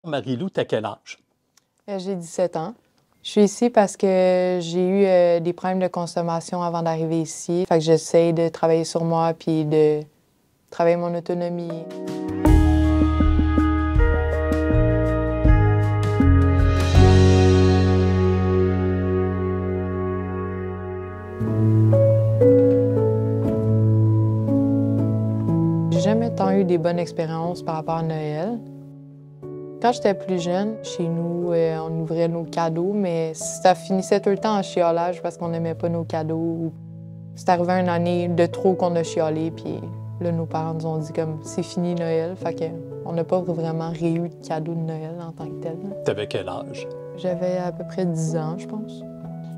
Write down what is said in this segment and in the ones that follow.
Marie-Lou, t'as quel âge? J'ai 17 ans. Je suis ici parce que j'ai eu des problèmes de consommation avant d'arriver ici. Fait que j'essaie de travailler sur moi puis de travailler mon autonomie. J'ai jamais tant eu des bonnes expériences par rapport à Noël. Quand j'étais plus jeune, chez nous, on ouvrait nos cadeaux, mais ça finissait tout le temps en chiolage parce qu'on n'aimait pas nos cadeaux. C'est arrivé une année de trop qu'on a chiolé, puis là, nos parents nous ont dit comme c'est fini Noël, fait qu'on n'a pas vraiment réu de cadeaux de Noël en tant que tel. T'avais quel âge? J'avais à peu près 10 ans, je pense.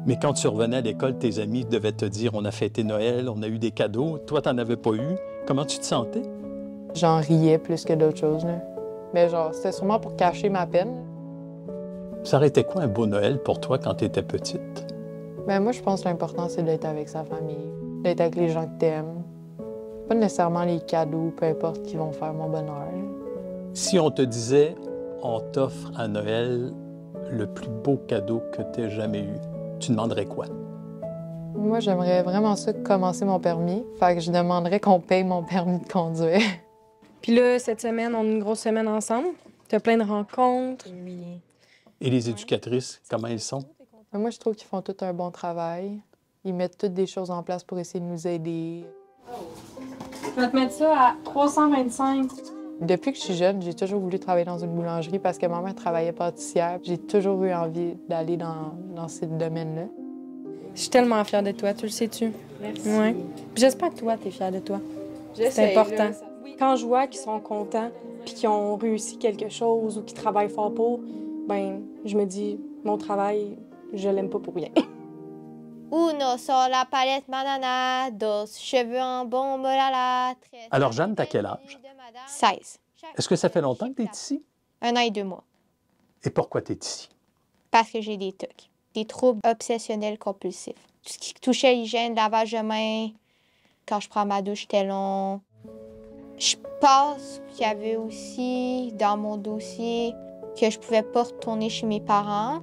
Mais quand tu revenais à l'école, tes amis devaient te dire on a fêté Noël, on a eu des cadeaux. Toi, t'en avais pas eu. Comment tu te sentais? J'en riais plus que d'autres choses, là. Mais genre, c'était sûrement pour cacher ma peine. Ça aurait été quoi un beau Noël pour toi quand tu étais petite? Ben moi, je pense que l'important, c'est d'être avec sa famille, d'être avec les gens que t'aimes. Pas nécessairement les cadeaux, peu importe, qui vont faire mon bonheur. Si on te disait, on t'offre à Noël le plus beau cadeau que tu aies jamais eu, tu demanderais quoi? Moi, j'aimerais vraiment ça commencer mon permis. Fait que je demanderais qu'on paye mon permis de conduire. Puis là, cette semaine, on a une grosse semaine ensemble. T'as plein de rencontres. Oui. Et les éducatrices, comment elles sont? Moi, je trouve qu'ils font tout un bon travail. Ils mettent toutes des choses en place pour essayer de nous aider. Je vais te mettre ça à 325. Depuis que je suis jeune, j'ai toujours voulu travailler dans une boulangerie parce que ma mère travaillait pâtissière. J'ai toujours eu envie d'aller dans ce domaine-là. Je suis tellement fière de toi, tu le sais-tu? Merci. Ouais. Puis j'espère que toi, t'es fière de toi. C'est important. Là, Quand je vois qu'ils sont contents puis qu'ils ont réussi quelque chose ou qu'ils travaillent fort pour, ben je me dis, mon travail, je l'aime pas pour rien. Uno sur la palette manana, dos cheveux en bombe la. Alors, Jeanne, t'as quel âge? 16. Est-ce que ça fait longtemps que tu es ici? 1 an et 2 mois. Et pourquoi tu es ici? Parce que j'ai des TOC, des troubles obsessionnels compulsifs. Tout ce qui touchait l'hygiène, lavage de mains, quand je prends ma douche, c'était long. Je pense qu'il y avait aussi dans mon dossier que je pouvais pas retourner chez mes parents.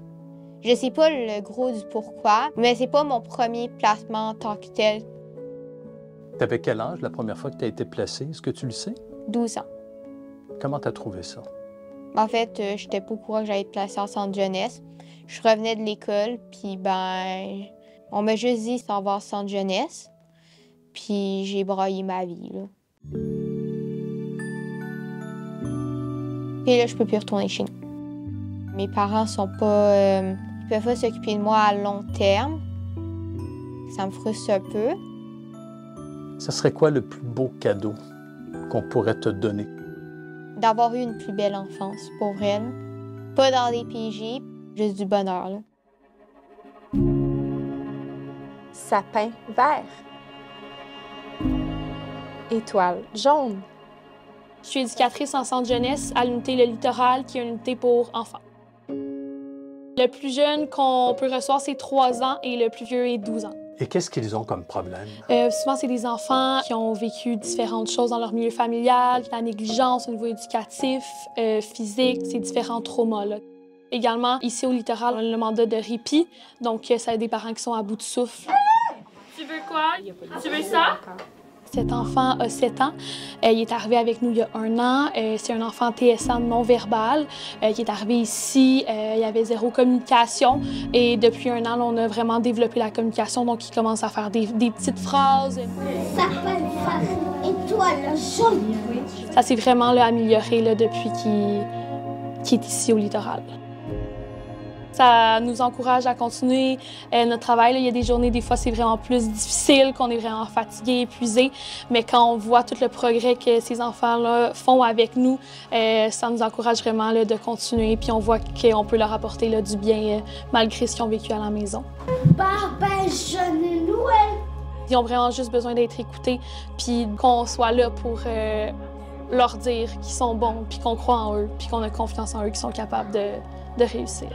Je sais pas le gros du pourquoi, mais c'est pas mon premier placement en tant que tel. Tu avais quel âge la première fois que tu as été placée? Est-ce que tu le sais? 12 ans. Comment tu as trouvé ça? En fait, j'étais pas au courant que j'allais être placée en centre jeunesse. Je revenais de l'école, puis on m'a juste dit s'en va en centre jeunesse. Puis j'ai braillé ma vie, là. Puis là, je peux plus retourner chez nous. Mes parents sont pas... ils peuvent pas s'occuper de moi à long terme. Ça me frustre un peu. Ça serait quoi le plus beau cadeau qu'on pourrait te donner? D'avoir eu une plus belle enfance, pour vrai. Là. Pas dans des PJ, juste du bonheur, là. sapin vert. Étoile jaune. Je suis éducatrice en centre jeunesse à l'unité Le Littoral, qui est une unité pour enfants. Le plus jeune qu'on peut recevoir, c'est 3 ans et le plus vieux est 12 ans. Et qu'est-ce qu'ils ont comme problème? Souvent, c'est des enfants qui ont vécu différentes choses dans leur milieu familial, la négligence au niveau éducatif, physique, ces différents traumas, là. Également, ici au Littoral, on a le mandat de répit, donc ça a des parents qui sont à bout de souffle. Tu veux quoi? Tu veux ça? Cet enfant a 7 ans. Il est arrivé avec nous il y a 1 an. C'est un enfant TSA non-verbal qui est arrivé ici. Il y avait 0 communication. Et depuis 1 an, là, on a vraiment développé la communication. Donc, il commence à faire des petites phrases. Sapin vert, étoile jaune. Ça s'est vraiment là, amélioré là, depuis qu'il est ici au Littoral. Ça nous encourage à continuer notre travail. Là, il y a des journées, des fois, c'est vraiment plus difficile, qu'on est vraiment fatigué, épuisé. Mais quand on voit tout le progrès que ces enfants-là font avec nous, ça nous encourage vraiment là, de continuer. Puis on voit qu'on peut leur apporter là, du bien malgré ce qu'ils ont vécu à la maison. Papa, jeune Noël. Ils ont vraiment juste besoin d'être écoutés, puis qu'on soit là pour leur dire qu'ils sont bons, puis qu'on croit en eux, puis qu'on a confiance en eux, qu'ils sont capables de réussir.